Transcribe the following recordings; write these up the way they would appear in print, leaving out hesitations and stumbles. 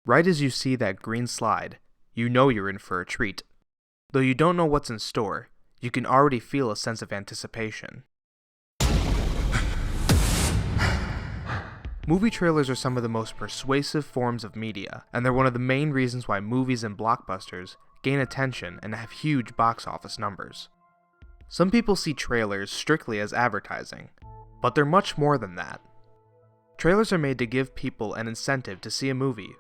Right as you see that green slide, you know you're in for a treat. Though you don't know what's in store, you can already feel a sense of anticipation. Movie trailers are some of the most persuasive forms of media, and they're one of the main reasons why movies and blockbusters gain attention and have huge box office numbers. Some people see trailers strictly as advertising, but they're much more than that. Trailers are made to give people an incentive to see a movie,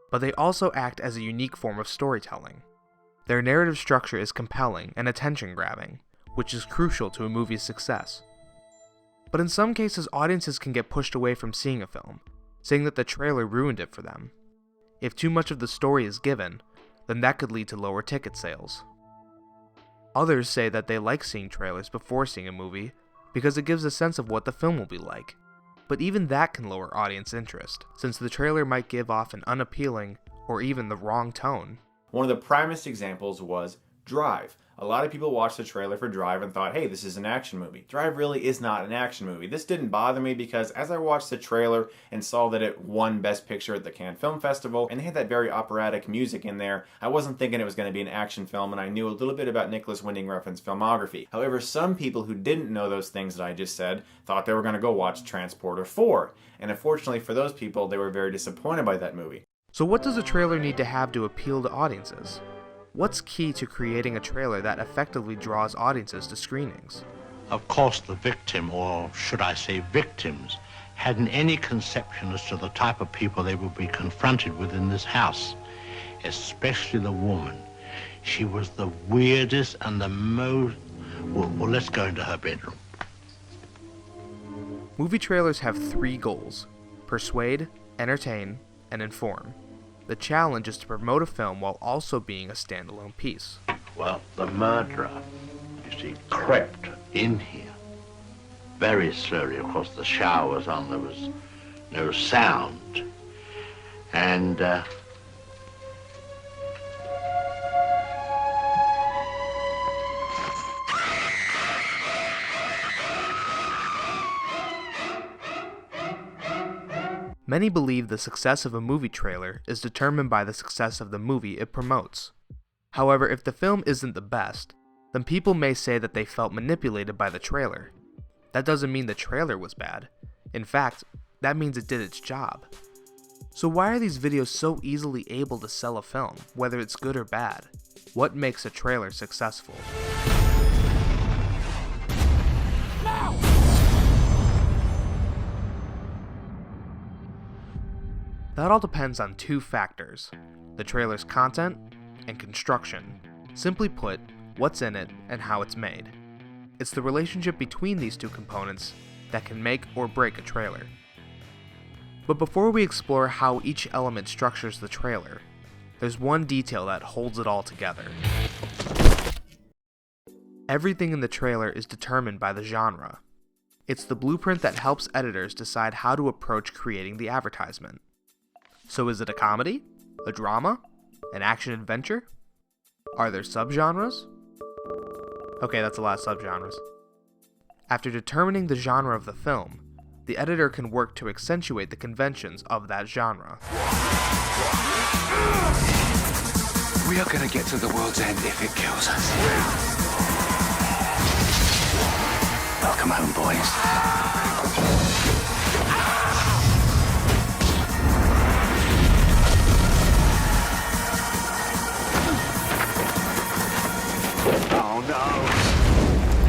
but they also act as a unique form of storytelling. Their narrative structure is compelling and attention-grabbing, which is crucial to a movie's success. But in some cases, audiences can get pushed away from seeing a film, saying that the trailer ruined it for them. If too much of the story is given, then that could lead to lower ticket sales. Others say that they like seeing trailers before seeing a movie because it gives a sense of what the film will be like. But even that can lower audience interest, since the trailer might give off an unappealing or even the wrong tone. One of the primest examples was Drive. A lot of people watched the trailer for Drive and thought, hey, this is an action movie. Drive really is not an action movie. This didn't bother me because as I watched the trailer and saw that it won Best Picture at the Cannes Film Festival, and they had that very operatic music in there, I wasn't thinking it was going to be an action film, and I knew a little bit about Nicholas Winding Refn's filmography. However, some people who didn't know those things that I just said thought they were going to go watch Transporter 4. And unfortunately for those people, they were very disappointed by that movie. So what does a trailer need to have to appeal to audiences? What's key to creating a trailer that effectively draws audiences to screenings? Of course, the victim, or should I say victims, hadn't any conception as to the type of people they would be confronted with in this house, especially the woman. She was the weirdest and the most... Well, let's go into her bedroom. Movie trailers have 3 goals: persuade, entertain, and inform. The challenge is to promote a film while also being a standalone piece. Well, the murderer, you see, crept in here very slowly. Of course, the shower was on, there was no sound. And, Many believe the success of a movie trailer is determined by the success of the movie it promotes. However, if the film isn't the best, then people may say that they felt manipulated by the trailer. That doesn't mean the trailer was bad. In fact, that means it did its job. So why are these videos so easily able to sell a film, whether it's good or bad? What makes a trailer successful? That all depends on 2 factors: the trailer's content and construction. Simply put, what's in it and how it's made. It's the relationship between these 2 components that can make or break a trailer. But before we explore how each element structures the trailer, there's one detail that holds it all together. Everything in the trailer is determined by the genre. It's the blueprint that helps editors decide how to approach creating the advertisement. So is it a comedy? A drama? An action-adventure? Are there subgenres? Okay, that's a lot of subgenres. After determining the genre of the film, the editor can work to accentuate the conventions of that genre. We are gonna get to the world's end if it kills us. Welcome home, boys. Oh no!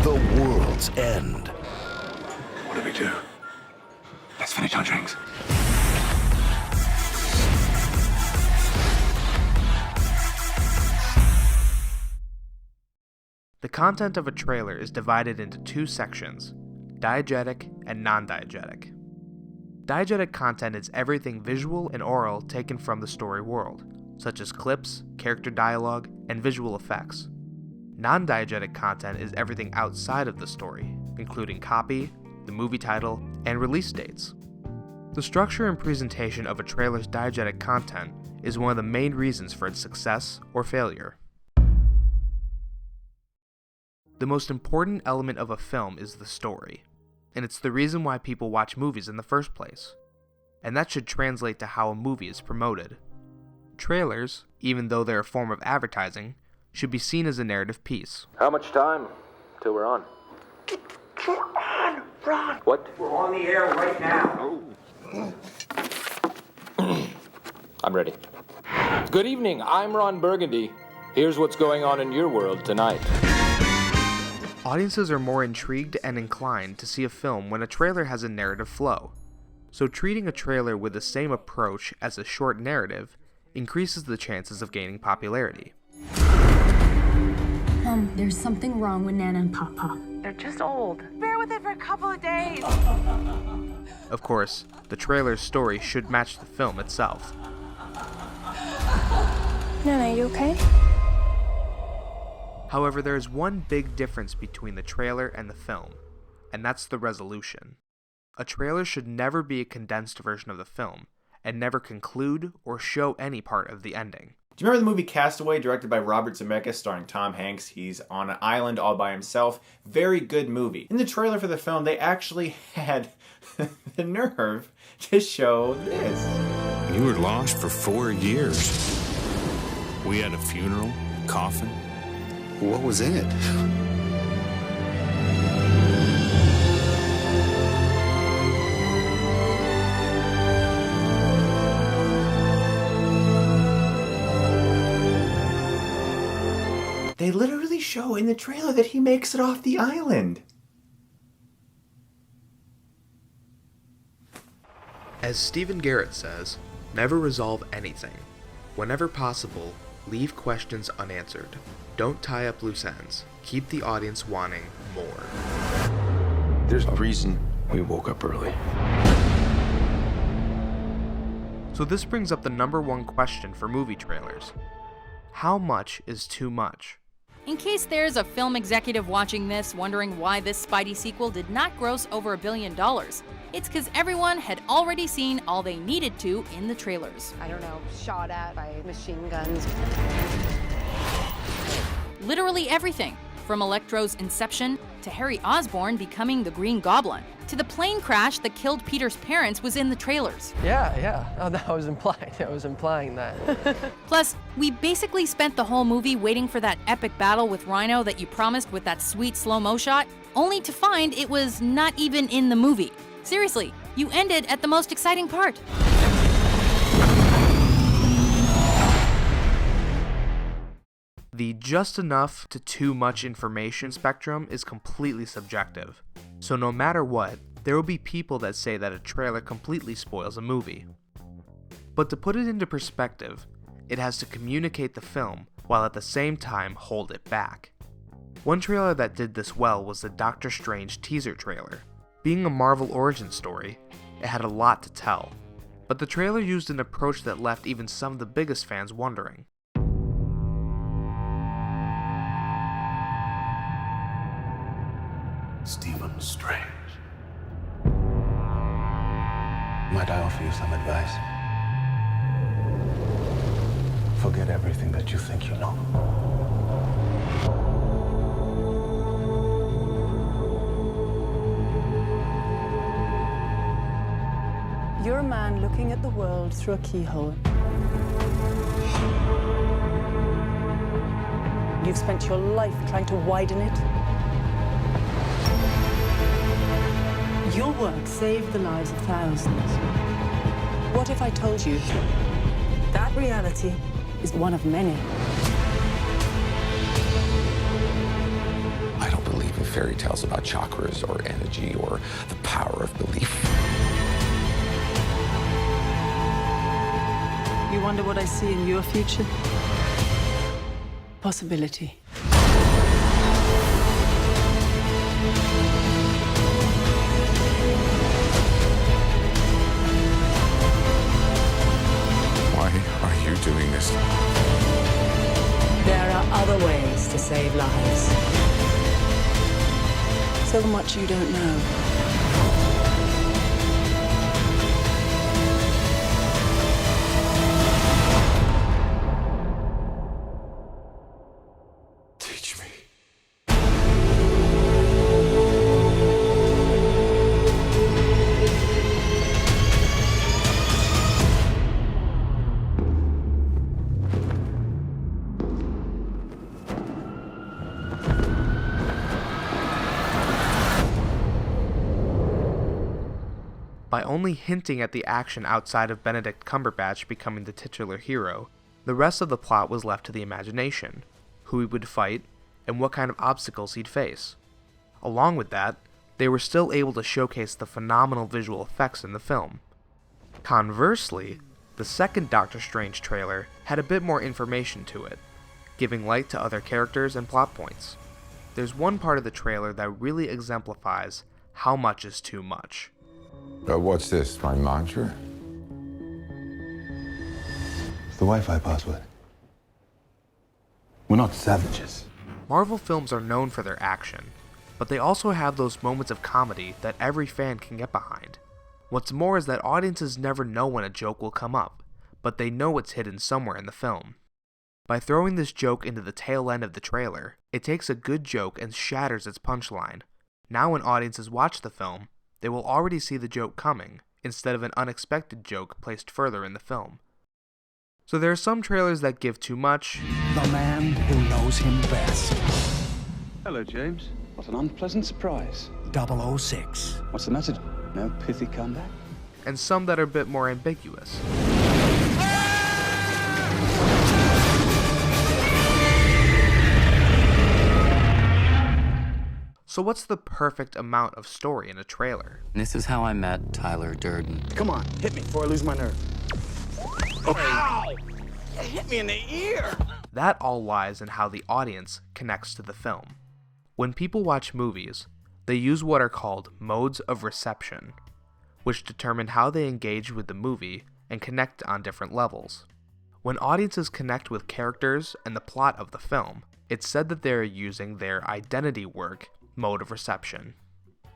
The world's end. What do we do? Let's finish our drinks. The content of a trailer is divided into 2 sections: diegetic and non-diegetic. Diegetic content is everything visual and oral taken from the story world, such as clips, character dialogue, and visual effects. Non-diegetic content is everything outside of the story, including copy, the movie title, and release dates. The structure and presentation of a trailer's diegetic content is one of the main reasons for its success or failure. The most important element of a film is the story, and it's the reason why people watch movies in the first place. And that should translate to how a movie is promoted. Trailers, even though they're a form of advertising, should be seen as a narrative piece. How much time till we're on? We're on, Ron! What? We're on the air right now. I'm ready. Good evening, I'm Ron Burgundy. Here's what's going on in your world tonight. Audiences are more intrigued and inclined to see a film when a trailer has a narrative flow. So treating a trailer with the same approach as a short narrative increases the chances of gaining popularity. There's something wrong with Nana and Papa. They're just old. Bear with it for a couple of days. Of course, the trailer's story should match the film itself. Nana, you okay? However, there is one big difference between the trailer and the film, and that's the resolution. A trailer should never be a condensed version of the film, and never conclude or show any part of the ending. Do you remember the movie Castaway, directed by Robert Zemeckis, starring Tom Hanks? He's on an island all by himself. Very good movie. In the trailer for the film, they actually had the nerve to show this. You were lost for 4 years. We had a funeral, coffin. What was in it? They literally show in the trailer that he makes it off the island. As Stephen Garrett says, never resolve anything. Whenever possible, leave questions unanswered. Don't tie up loose ends. Keep the audience wanting more. There's a reason we woke up early. So this brings up the number one question for movie trailers. How much is too much? In case there's a film executive watching this wondering why this Spidey sequel did not gross over $1 billion, it's because everyone had already seen all they needed to in the trailers. I don't know, shot at by machine guns. Literally everything, from Electro's inception to Harry Osborn becoming the Green Goblin, to the plane crash that killed Peter's parents was in the trailers. Yeah. Oh, that was implied. I was implying that. Plus, we basically spent the whole movie waiting for that epic battle with Rhino that you promised with that sweet slow-mo shot, only to find it was not even in the movie. Seriously, you ended at the most exciting part. The just enough to too much information spectrum is completely subjective. So no matter what, there will be people that say that a trailer completely spoils a movie. But to put it into perspective, it has to communicate the film while at the same time hold it back. One trailer that did this well was the Doctor Strange teaser trailer. Being a Marvel origin story, it had a lot to tell, but the trailer used an approach that left even some of the biggest fans wondering. Stephen Strange. Might I offer you some advice? Forget everything that you think you know. You're a man looking at the world through a keyhole. You've spent your life trying to widen it. Your work saved the lives of thousands. What if I told you that reality is one of many? I don't believe in fairy tales about chakras or energy or the power of belief. You wonder what I see in your future? Possibility. Why are you doing this? There are other ways to save lives. So much you don't know. Teach me. By only hinting at the action outside of Benedict Cumberbatch becoming the titular hero, the rest of the plot was left to the imagination, who he would fight, and what kind of obstacles he'd face. Along with that, they were still able to showcase the phenomenal visual effects in the film. Conversely, the second Doctor Strange trailer had a bit more information to it, giving light to other characters and plot points. There's one part of the trailer that really exemplifies how much is too much. What's this, my mantra? It's the Wi-Fi password. We're not savages. Marvel films are known for their action, but they also have those moments of comedy that every fan can get behind. What's more is that audiences never know when a joke will come up, but they know it's hidden somewhere in the film. By throwing this joke into the tail end of the trailer, it takes a good joke and shatters its punchline. Now when audiences watch the film, they will already see the joke coming, instead of an unexpected joke placed further in the film. So there are some trailers that give too much. The man who knows him best. Hello, James. What an unpleasant surprise. 006. What's the message? No pithy comeback? And some that are a bit more ambiguous. So what's the perfect amount of story in a trailer? This is how I met Tyler Durden. Come on, hit me before I lose my nerve. Ow! It hit me in the ear! That all lies in how the audience connects to the film. When people watch movies, they use what are called modes of reception, which determine how they engage with the movie and connect on different levels. When audiences connect with characters and the plot of the film, it's said that they are using their identity work mode of reception.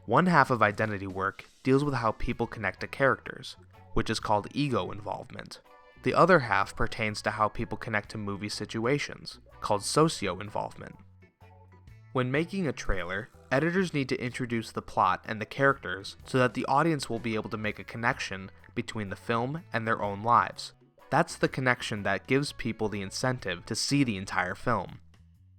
One half of identity work deals with how people connect to characters, which is called ego involvement. The other half pertains to how people connect to movie situations, called socio-involvement. When making a trailer, editors need to introduce the plot and the characters so that the audience will be able to make a connection between the film and their own lives. That's the connection that gives people the incentive to see the entire film.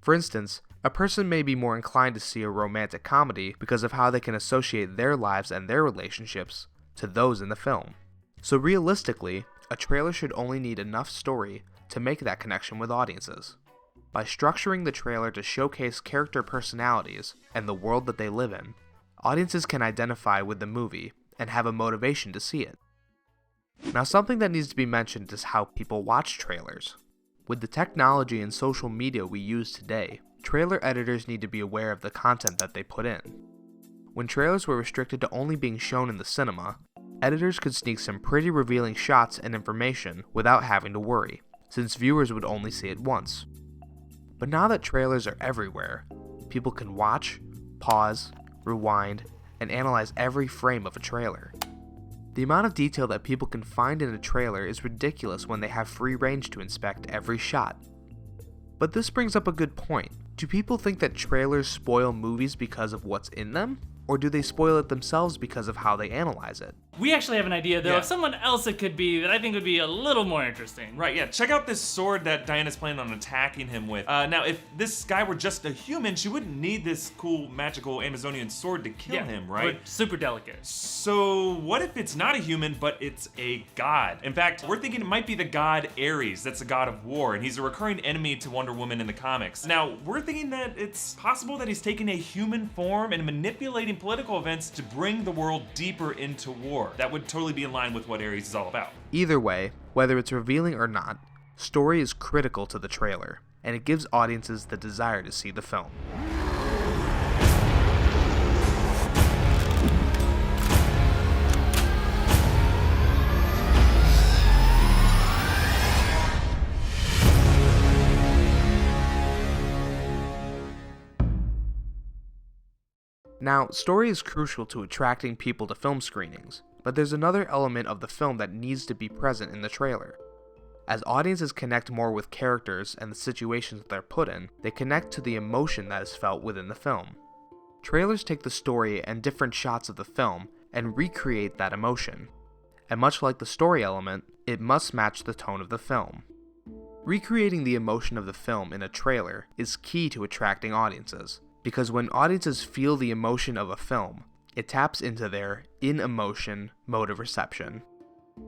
For instance, a person may be more inclined to see a romantic comedy because of how they can associate their lives and their relationships to those in the film. So realistically, a trailer should only need enough story to make that connection with audiences. By structuring the trailer to showcase character personalities and the world that they live in, audiences can identify with the movie and have a motivation to see it. Now, something that needs to be mentioned is how people watch trailers. With the technology and social media we use today, trailer editors need to be aware of the content that they put in. When trailers were restricted to only being shown in the cinema, editors could sneak some pretty revealing shots and information without having to worry, since viewers would only see it once. But now that trailers are everywhere, people can watch, pause, rewind, and analyze every frame of a trailer. The amount of detail that people can find in a trailer is ridiculous when they have free range to inspect every shot. But this brings up a good point. Do people think that trailers spoil movies because of what's in them? Or do they spoil it themselves because of how they analyze it? We actually have an idea, though, Yeah. of someone else it could be that I think would be a little more interesting. Right, yeah. Check out this sword that Diana's planning on attacking him with. Now, if this guy were just a human, she wouldn't need this cool, magical Amazonian sword to kill him, right? But super delicate. So, what if it's not a human, but it's a god? In fact, we're thinking it might be the god Ares, that's the god of war, and he's a recurring enemy to Wonder Woman in the comics. Now, we're thinking that it's possible that he's taking a human form and manipulating political events to bring the world deeper into war. That would totally be in line with what Ares is all about. Either way, whether it's revealing or not, story is critical to the trailer, and it gives audiences the desire to see the film. Now, story is crucial to attracting people to film screenings, but there's another element of the film that needs to be present in the trailer. As audiences connect more with characters and the situations that they're put in, they connect to the emotion that is felt within the film. Trailers take the story and different shots of the film and recreate that emotion, and much like the story element, it must match the tone of the film. Recreating the emotion of the film in a trailer is key to attracting audiences, because when audiences feel the emotion of a film, It taps into their in-emotion mode of reception.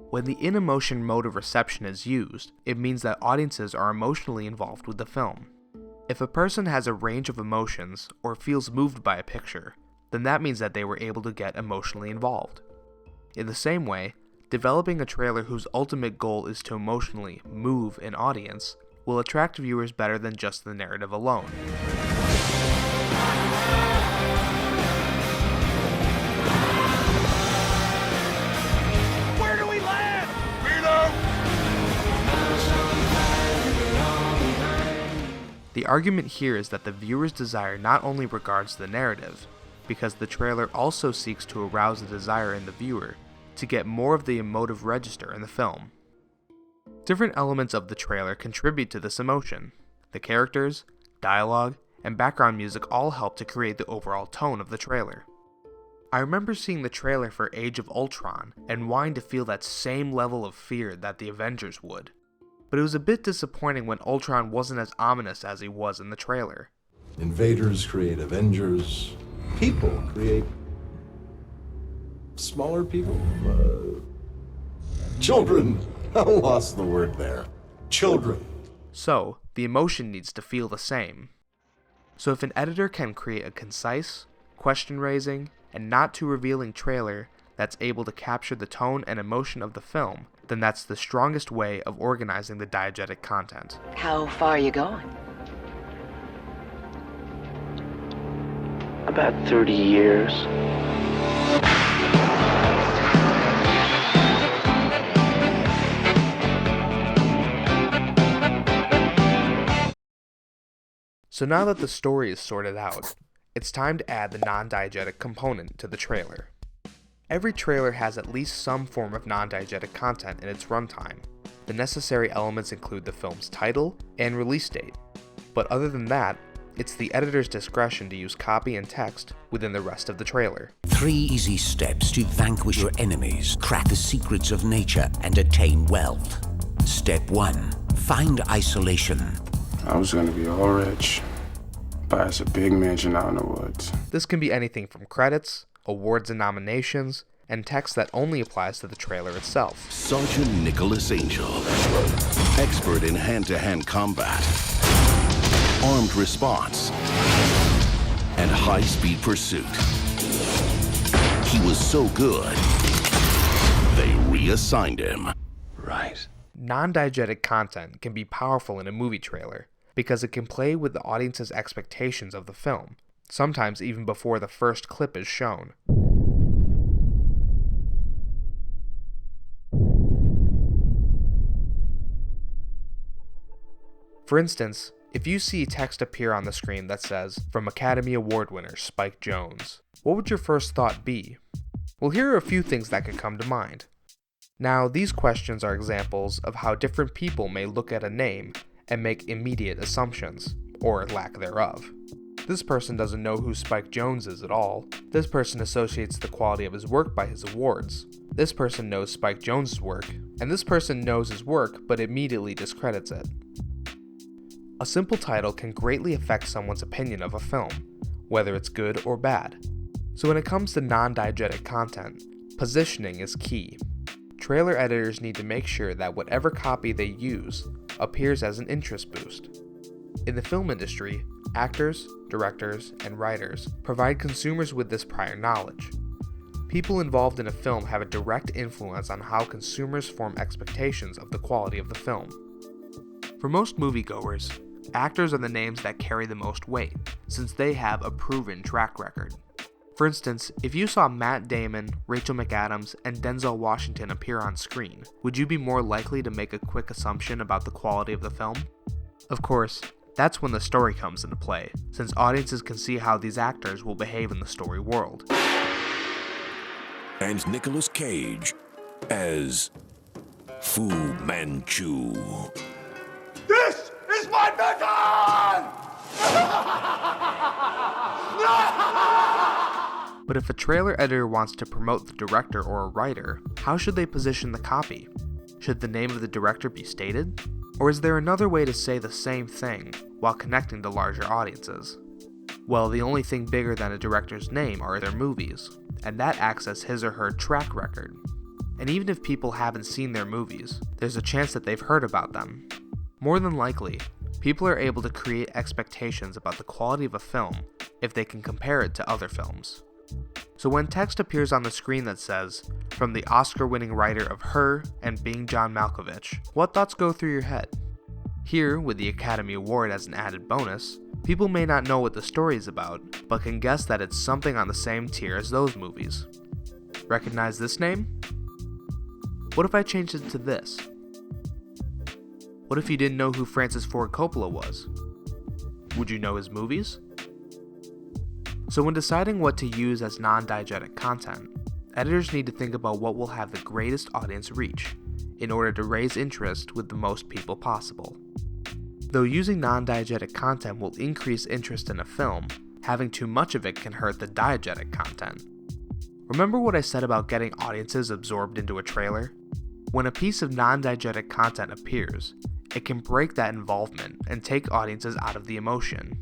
When the in-emotion mode of reception is used, it means that audiences are emotionally involved with the film. If a person has a range of emotions or feels moved by a picture, then that means that they were able to get emotionally involved. In the same way, developing a trailer whose ultimate goal is to emotionally move an audience will attract viewers better than just the narrative alone. Where do we land? The argument here is that the viewer's desire not only regards the narrative, because the trailer also seeks to arouse a desire in the viewer to get more of the emotive register in the film. Different elements of the trailer contribute to this emotion. The characters, dialogue, and background music all help to create the overall tone of the trailer. I remember seeing the trailer for Age of Ultron and wanting to feel that same level of fear that the Avengers would. But it was a bit disappointing when Ultron wasn't as ominous as he was in the trailer. Invaders create Avengers. People create smaller people. Children. I lost the word there. Children. So, the emotion needs to feel the same. So if an editor can create a concise, question-raising, and not too revealing trailer that's able to capture the tone and emotion of the film, then that's the strongest way of organizing the diegetic content. How far are you going? About 30 years. So now that the story is sorted out, it's time to add the non-diegetic component to the trailer. Every trailer has at least some form of non-diegetic content in its runtime. The necessary elements include the film's title and release date, but other than that, it's the editor's discretion to use copy and text within the rest of the trailer. 3 easy steps to vanquish your enemies, crack the secrets of nature, and attain wealth. Step 1. Find isolation. I was gonna be all rich, buy us a big mansion out in the woods. This can be anything from credits, awards and nominations, and text that only applies to the trailer itself. Sergeant Nicholas Angel, expert in hand-to-hand combat, armed response, and high-speed pursuit. He was so good, they reassigned him. Right. Non-diegetic content can be powerful in a movie trailer because it can play with the audience's expectations of the film, sometimes even before the first clip is shown. For instance, if you see text appear on the screen that says, "From Academy Award winner Spike Jonze," what would your first thought be? Well, here are a few things that could come to mind. Now, these questions are examples of how different people may look at a name and make immediate assumptions, or lack thereof. This person doesn't know who Spike Jonze is at all. This person associates the quality of his work by his awards. This person knows Spike Jonze's work, and this person knows his work but immediately discredits it. A simple title can greatly affect someone's opinion of a film, whether it's good or bad. So when it comes to non-diegetic content, positioning is key. Trailer editors need to make sure that whatever copy they use appears as an interest boost. In the film industry, actors, directors, and writers provide consumers with this prior knowledge. People involved in a film have a direct influence on how consumers form expectations of the quality of the film. For most moviegoers, actors are the names that carry the most weight, since they have a proven track record. For instance, if you saw Matt Damon, Rachel McAdams, and Denzel Washington appear on screen, would you be more likely to make a quick assumption about the quality of the film? Of course, that's when the story comes into play, since audiences can see how these actors will behave in the story world. And Nicolas Cage as Fu Manchu. This is my mission! But if a trailer editor wants to promote the director or a writer, how should they position the copy? Should the name of the director be stated? Or is there another way to say the same thing while connecting to larger audiences? Well, the only thing bigger than a director's name are their movies, and that acts as his or her track record. And even if people haven't seen their movies, there's a chance that they've heard about them. More than likely, people are able to create expectations about the quality of a film if they can compare it to other films. So when text appears on the screen that says, "From the Oscar-winning writer of Her and Being John Malkovich," what thoughts go through your head? Here, with the Academy Award as an added bonus, people may not know what the story is about, but can guess that it's something on the same tier as those movies. Recognize this name? What if I changed it to this? What if you didn't know who Francis Ford Coppola was? Would you know his movies? So when deciding what to use as non-diegetic content, editors need to think about what will have the greatest audience reach, in order to raise interest with the most people possible. Though using non-diegetic content will increase interest in a film, having too much of it can hurt the diegetic content. Remember what I said about getting audiences absorbed into a trailer? When a piece of non-diegetic content appears, it can break that involvement and take audiences out of the emotion.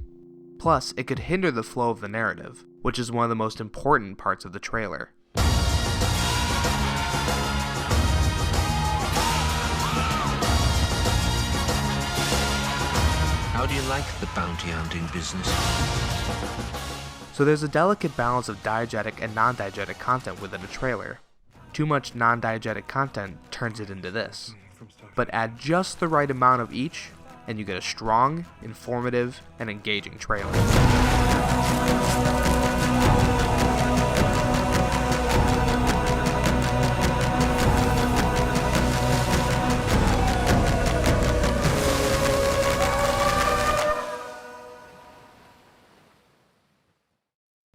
Plus, it could hinder the flow of the narrative, which is one of the most important parts of the trailer. How do you like the bounty hunting business? So there's a delicate balance of diegetic and non-diegetic content within a trailer. Too much non-diegetic content turns it into this. But add just the right amount of each, and you get a strong, informative, and engaging trailer.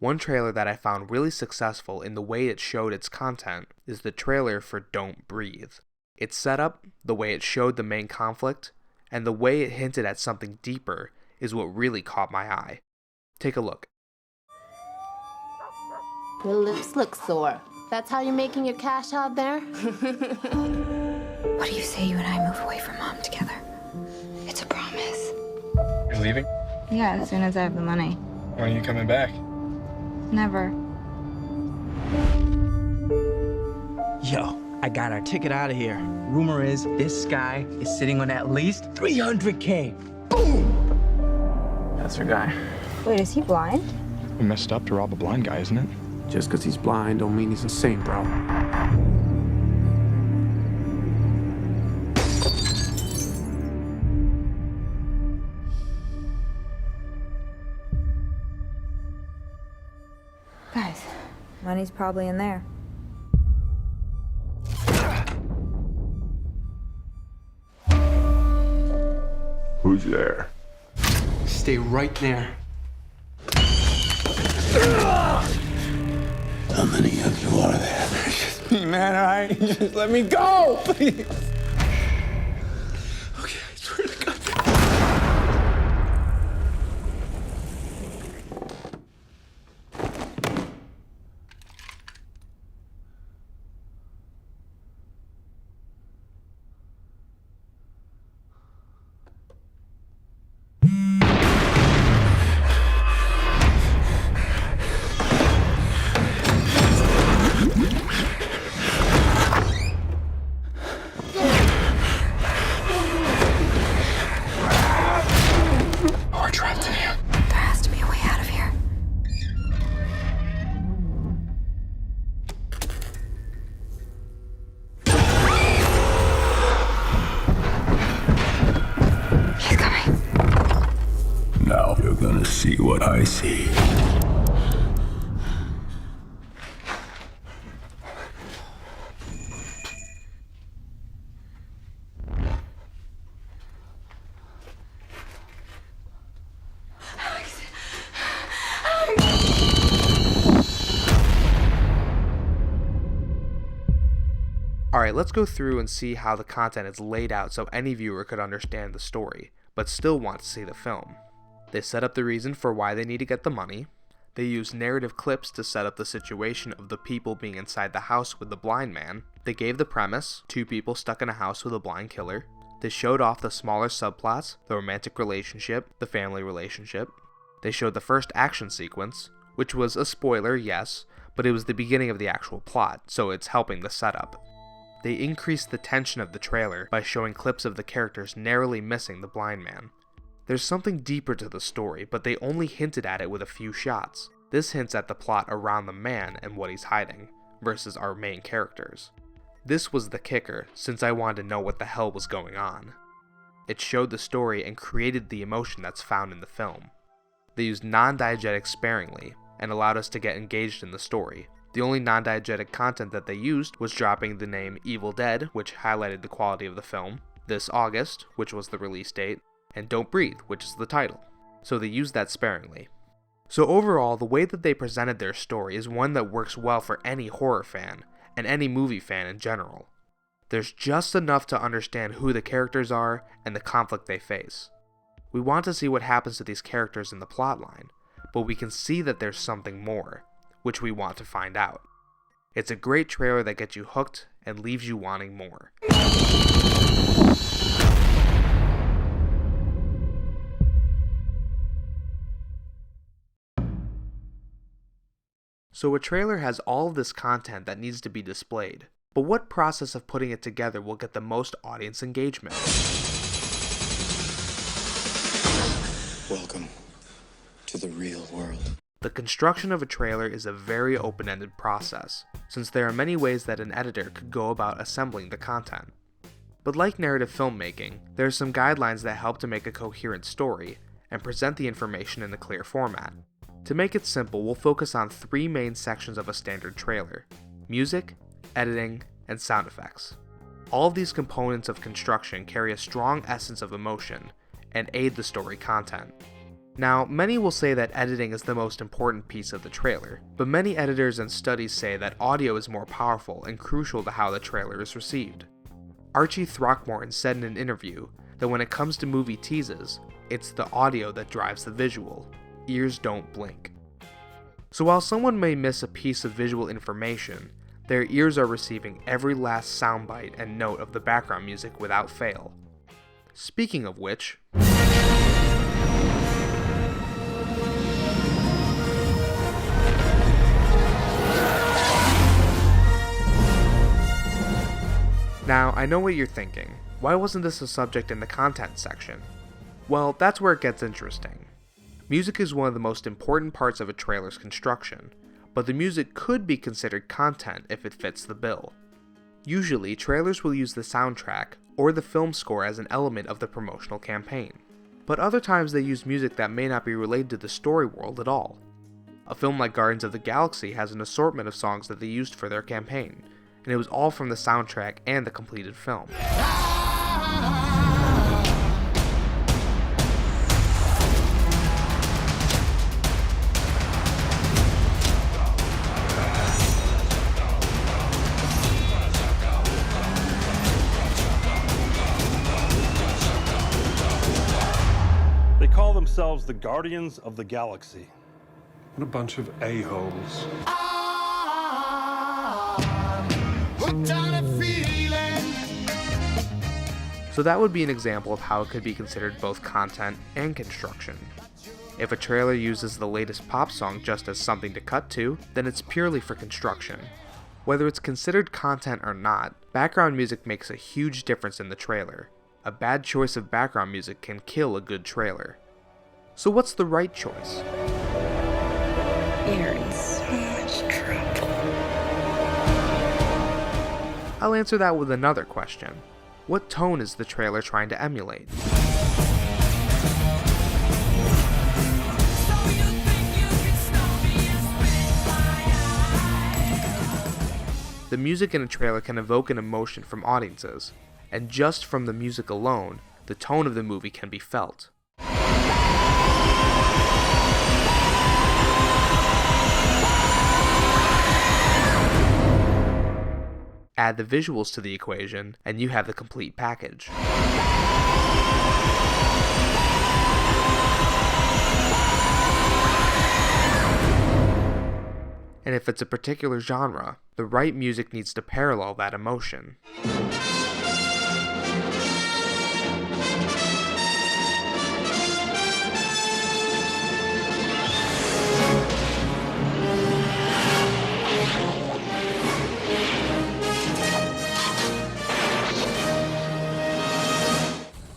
One trailer that I found really successful in the way it showed its content is the trailer for Don't Breathe. Its setup, the way it showed the main conflict, and the way it hinted at something deeper is what really caught my eye. Take a look. Your lips look sore. That's how you're making your cash out there? What do you say you and I move away from Mom together? It's a promise. You're leaving? Yeah, as soon as I have the money. When are you coming back? Never. Yo, I got our ticket out of here. Rumor is this guy is sitting on at least 300K. Boom! That's our guy. Wait, is he blind? We messed up to rob a blind guy, isn't it? Just because he's blind don't mean he's insane, bro. Guys, money's probably in there. Who's there? Stay right there. How many of you are there? Just me, man, all right? Just let me go, please. Okay, I swear to God. See what I see. Alright, let's go through and see how the content is laid out so any viewer could understand the story, but still want to see the film. They set up the reason for why they need to get the money. They use narrative clips to set up the situation of the people being inside the house with the blind man. They gave the premise, 2 people stuck in a house with a blind killer. They showed off the smaller subplots, the romantic relationship, the family relationship. They showed the first action sequence, which was a spoiler, yes, but it was the beginning of the actual plot, so it's helping the setup. They increased the tension of the trailer by showing clips of the characters narrowly missing the blind man. There's something deeper to the story, but they only hinted at it with a few shots. This hints at the plot around the man and what he's hiding, versus our main characters. This was the kicker, since I wanted to know what the hell was going on. It showed the story and created the emotion that's found in the film. They used non-diegetic sparingly, and allowed us to get engaged in the story. The only non-diegetic content that they used was dropping the name Evil Dead, which highlighted the quality of the film, This August, which was the release date, and Don't Breathe, which is the title. So they used that sparingly. So overall, the way that they presented their story is one that works well for any horror fan, and any movie fan in general. There's just enough to understand who the characters are and the conflict they face. We want to see what happens to these characters in the plotline, but we can see that there's something more, which we want to find out. It's a great trailer that gets you hooked and leaves you wanting more. So a trailer has all of this content that needs to be displayed, but what process of putting it together will get the most audience engagement? Welcome to the real world. The construction of a trailer is a very open-ended process, since there are many ways that an editor could go about assembling the content. But like narrative filmmaking, there are some guidelines that help to make a coherent story and present the information in a clear format. To make it simple, we'll focus on 3 main sections of a standard trailer: music, editing, and sound effects. All of these components of construction carry a strong essence of emotion and aid the story content. Now, many will say that editing is the most important piece of the trailer, but many editors and studies say that audio is more powerful and crucial to how the trailer is received. Archie Throckmorton said in an interview that when it comes to movie teases, it's the audio that drives the visual. Ears don't blink. So while someone may miss a piece of visual information, their ears are receiving every last soundbite and note of the background music without fail. Speaking of which, now I know what you're thinking. Why wasn't this a subject in the content section? Well, that's where it gets interesting. Music is one of the most important parts of a trailer's construction, but the music could be considered content if it fits the bill. Usually, trailers will use the soundtrack or the film score as an element of the promotional campaign, but other times they use music that may not be related to the story world at all. A film like Guardians of the Galaxy has an assortment of songs that they used for their campaign, and it was all from the soundtrack and the completed film. Call themselves the Guardians of the Galaxy. What a bunch of a-holes. So that would be an example of how it could be considered both content and construction. If a trailer uses the latest pop song just as something to cut to, then it's purely for construction. Whether it's considered content or not, background music makes a huge difference in the trailer. A bad choice of background music can kill a good trailer. So what's the right choice? You're in so much trouble. I'll answer that with another question. What tone is the trailer trying to emulate? The music in a trailer can evoke an emotion from audiences, and just from the music alone, the tone of the movie can be felt. Add the visuals to the equation, and you have the complete package. And if it's a particular genre, the right music needs to parallel that emotion.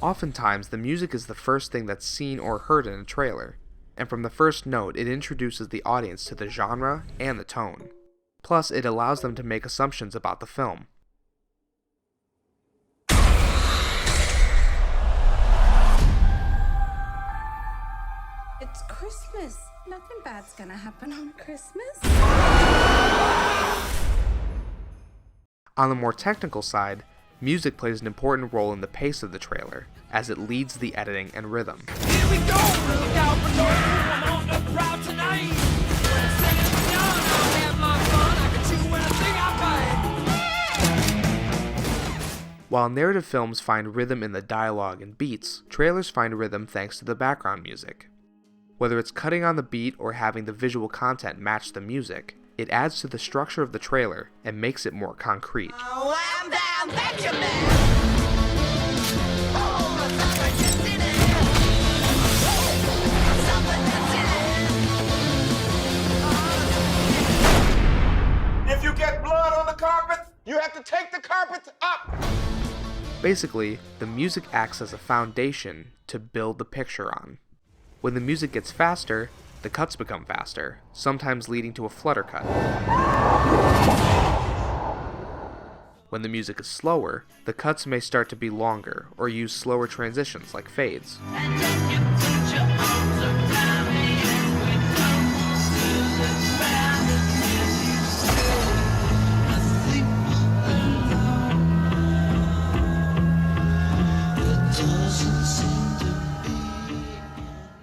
Oftentimes, the music is the first thing that's seen or heard in a trailer, and from the first note it introduces the audience to the genre and the tone. Plus, it allows them to make assumptions about the film. It's Christmas. Nothing bad's gonna happen on Christmas. On the more technical side, music plays an important role in the pace of the trailer, as it leads the editing and rhythm. Here we go! Look out for those who are on the proud tonight. When I sing it down, I'll have my fun. I can chew anything I find. While narrative films find rhythm in the dialogue and beats, trailers find rhythm thanks to the background music. Whether it's cutting on the beat or having the visual content match the music, it adds to the structure of the trailer and makes it more concrete. Oh, I'm down, Benjamin! If you get blood on the carpet, you have to take the carpet up! Basically, the music acts as a foundation to build the picture on. When the music gets faster, the cuts become faster, sometimes leading to a flutter cut. When the music is slower, the cuts may start to be longer or use slower transitions like fades.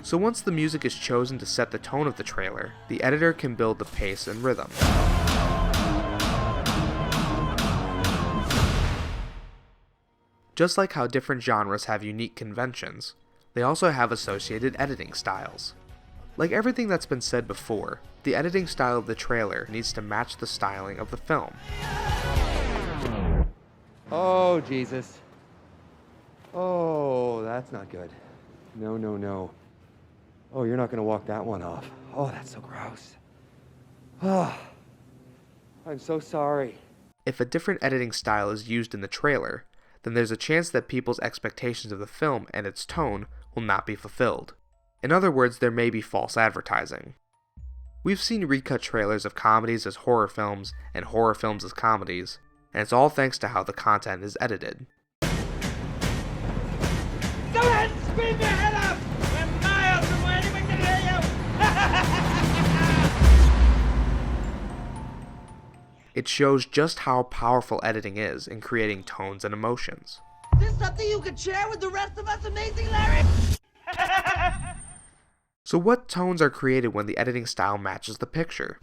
So once the music is chosen to set the tone of the trailer, the editor can build the pace and rhythm. Just like how different genres have unique conventions, they also have associated editing styles. Like everything that's been said before, the editing style of the trailer needs to match the styling of the film. Oh, Jesus. Oh, that's not good. No, no, no. Oh, you're not gonna walk that one off. Oh, that's so gross. Oh, I'm so sorry. If a different editing style is used in the trailer, then there's a chance that people's expectations of the film and its tone will not be fulfilled. In other words, there may be false advertising. We've seen recut trailers of comedies as horror films and horror films as comedies, and it's all thanks to how the content is edited. Go ahead and scream your head up! We're miles from where anyone can hear you! It shows just how powerful editing is in creating tones and emotions. Is this something you could share with the rest of us, Amazing Larry? So what tones are created when the editing style matches the picture?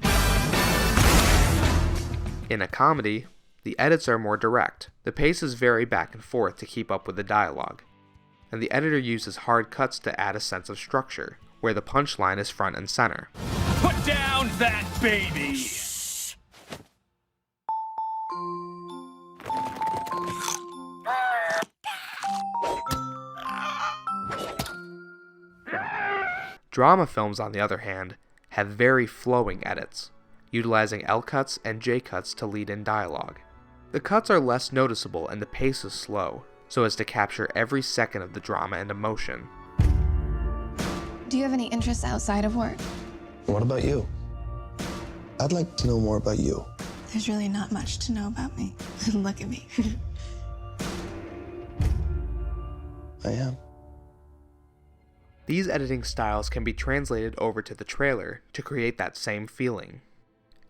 In a comedy, the edits are more direct. The paces vary back and forth to keep up with the dialogue, and the editor uses hard cuts to add a sense of structure, where the punchline is front and center. Put down that baby! Drama films, on the other hand, have very flowing edits, utilizing L cuts and J cuts to lead in dialogue. The cuts are less noticeable and the pace is slow, so as to capture every second of the drama and emotion. Do you have any interests outside of work? What about you? I'd like to know more about you. There's really not much to know about me. Look at me. I am. These editing styles can be translated over to the trailer to create that same feeling.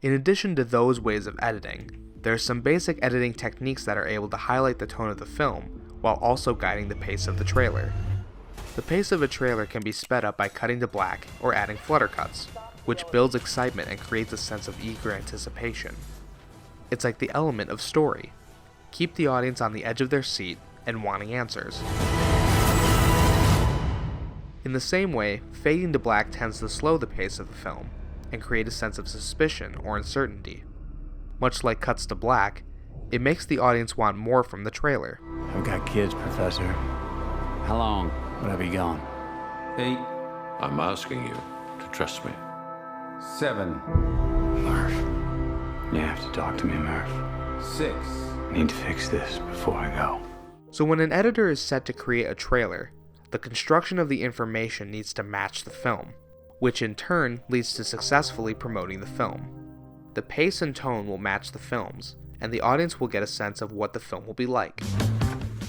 In addition to those ways of editing, there are some basic editing techniques that are able to highlight the tone of the film while also guiding the pace of the trailer. The pace of a trailer can be sped up by cutting to black or adding flutter cuts, which builds excitement and creates a sense of eager anticipation. It's like the element of story. Keep the audience on the edge of their seat and wanting answers. In the same way, fading to black tends to slow the pace of the film and create a sense of suspicion or uncertainty. Much like cuts to black, it makes the audience want more from the trailer. I've got kids, Professor. How long would I be gone? 8. I'm asking you to trust me. 7. Murph. You have to talk to me, Murph. 6. I need to fix this before I go. So when an editor is set to create a trailer, the construction of the information needs to match the film, which in turn leads to successfully promoting the film. The pace and tone will match the films, and the audience will get a sense of what the film will be like.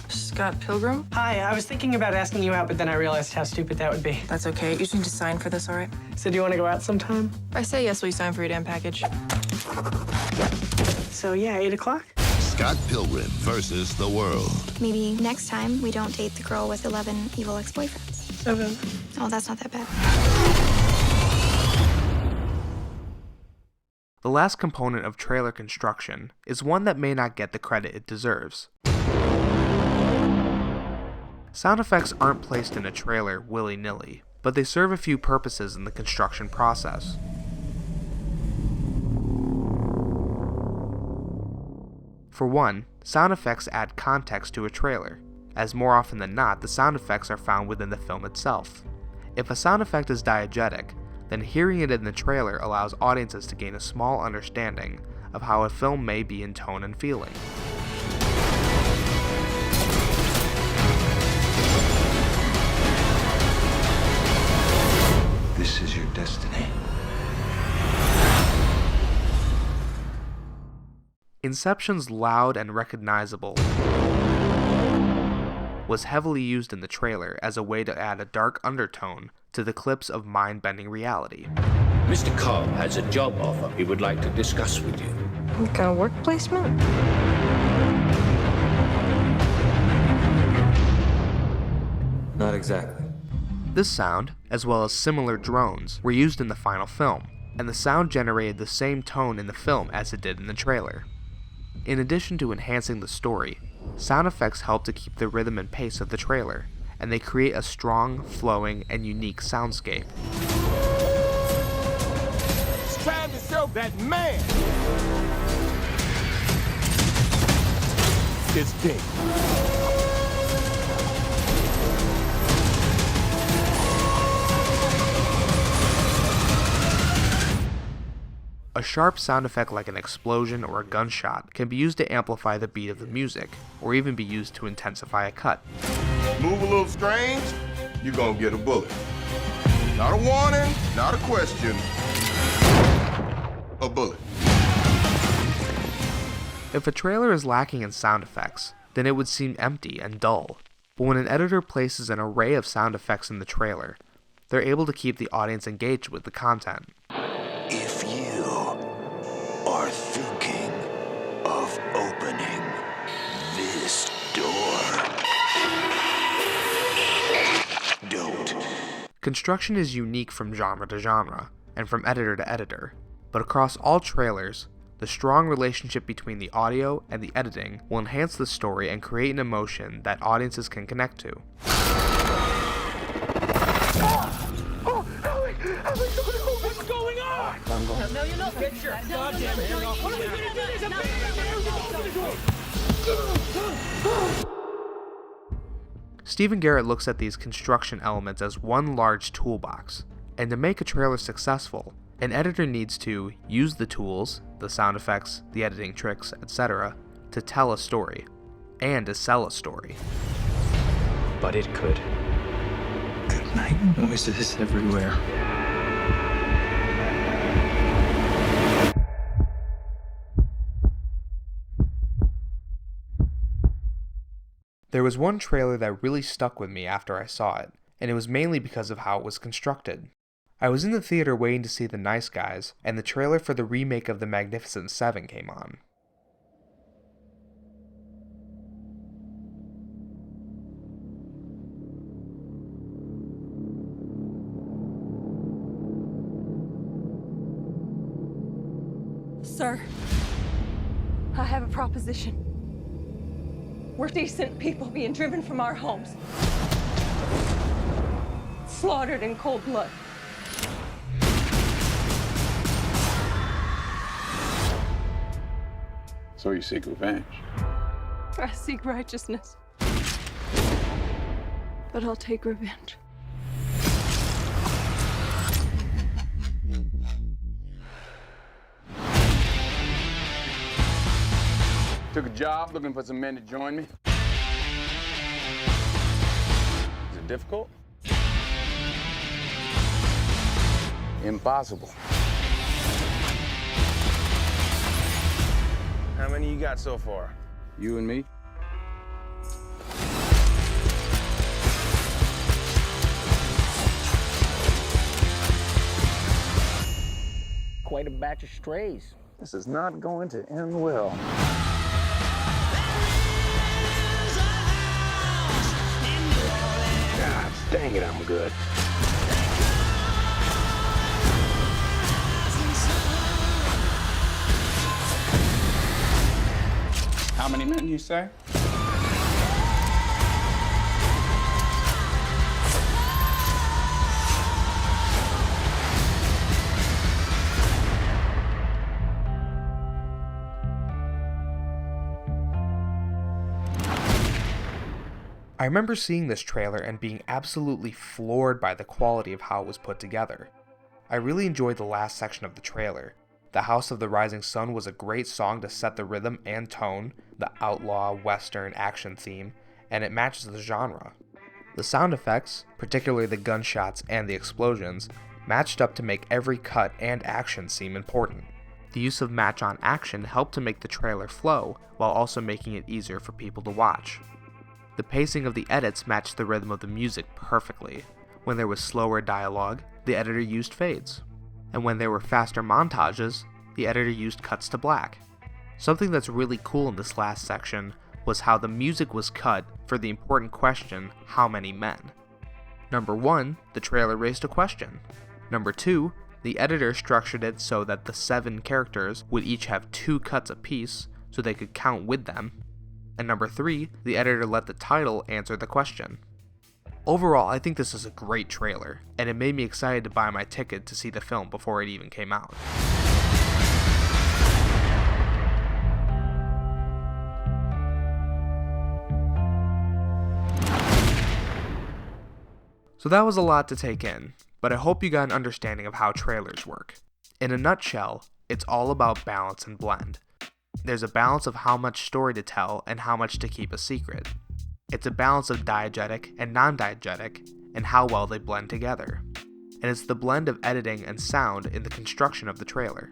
Scott Pilgrim? Hi, I was thinking about asking you out, but then I realized how stupid that would be. That's okay. You just need to sign for this, all right? So do you want to go out sometime? If I say yes, will you sign for your damn package? So yeah, 8 o'clock? Scott Pilgrim versus the world. Maybe next time we don't date the girl with 11 evil ex-boyfriends. 7. Oh, that's not that bad. The last component of trailer construction is one that may not get the credit it deserves. Sound effects aren't placed in a trailer willy-nilly, but they serve a few purposes in the construction process. For one, sound effects add context to a trailer, as more often than not, the sound effects are found within the film itself. If a sound effect is diegetic, then hearing it in the trailer allows audiences to gain a small understanding of how a film may be in tone and feeling. This is your destiny. Inception's loud and recognizable was heavily used in the trailer as a way to add a dark undertone to the clips of mind-bending reality. Mr. Cobb has a job offer he would like to discuss with you. What kind of work placement? Not exactly. This sound, as well as similar drones, were used in the final film, and the sound generated the same tone in the film as it did in the trailer. In addition to enhancing the story, sound effects help to keep the rhythm and pace of the trailer, and they create a strong, flowing, and unique soundscape. It's time to show that man is dead. A sharp sound effect like an explosion or a gunshot can be used to amplify the beat of the music, or even be used to intensify a cut. Move a little strange, you're gonna get a bullet. Not a warning, not a question. A bullet. If a trailer is lacking in sound effects, then it would seem empty and dull. But when an editor places an array of sound effects in the trailer, they're able to keep the audience engaged with the content. If you are thinking of opening this door, don't. Construction is unique from genre to genre, and from editor to editor, but across all trailers, the strong relationship between the audio and the editing will enhance the story and create an emotion that audiences can connect to. What's going on? No, you're not. Get your goddamn hand off. What are we gonna do? Stephen Garrett looks at these construction elements as one large toolbox, and to make a trailer successful, an editor needs to use the tools, the sound effects, the editing tricks, etc., to tell a story, and to sell a story. But it could. Good night. Noises everywhere. There was one trailer that really stuck with me after I saw it, and it was mainly because of how it was constructed. I was in the theater waiting to see The Nice Guys, and the trailer for the remake of The Magnificent Seven came on. Sir, I have a proposition. We're decent people being driven from our homes. Slaughtered in cold blood. So you seek revenge? I seek righteousness. But I'll take revenge. Took a job looking for some men to join me. it difficult? Impossible. How many you got so far? You and me? Quite a batch of strays. This is not going to end well. God dang it, I'm good. How many men you say? I remember seeing this trailer and being absolutely floored by the quality of how it was put together. I really enjoyed the last section of the trailer. The House of the Rising Sun was a great song to set the rhythm and tone, the outlaw, western, action theme, and it matches the genre. The sound effects, particularly the gunshots and the explosions, matched up to make every cut and action seem important. The use of match-on action helped to make the trailer flow, while also making it easier for people to watch. The pacing of the edits matched the rhythm of the music perfectly. When there was slower dialogue, the editor used fades. And when there were faster montages, the editor used cuts to black. Something that's really cool in this last section was how the music was cut for the important question, how many men? Number 1, the trailer raised a question. Number 2, the editor structured it so that the 7 characters would each have 2 cuts apiece so they could count with them. And number 3, the editor let the title answer the question. Overall, I think this is a great trailer, and it made me excited to buy my ticket to see the film before it even came out. So that was a lot to take in, but I hope you got an understanding of how trailers work. In a nutshell, it's all about balance and blend. There's a balance of how much story to tell and how much to keep a secret. It's a balance of diegetic and non-diegetic and how well they blend together. And it's the blend of editing and sound in the construction of the trailer.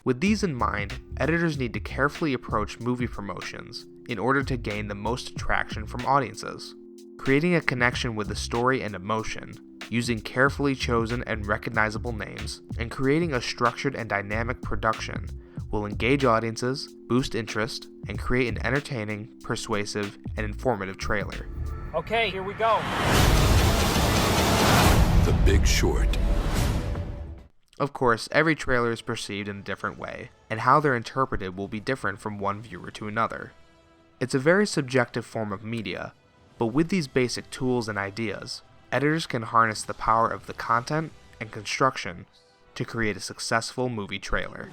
With these in mind, editors need to carefully approach movie promotions in order to gain the most attraction from audiences. Creating a connection with the story and emotion, using carefully chosen and recognizable names, and creating a structured and dynamic production will engage audiences, boost interest, and create an entertaining, persuasive, and informative trailer. Okay, here we go. The Big Short. Of course, every trailer is perceived in a different way, and how they're interpreted will be different from one viewer to another. It's a very subjective form of media, but with these basic tools and ideas, editors can harness the power of the content and construction to create a successful movie trailer.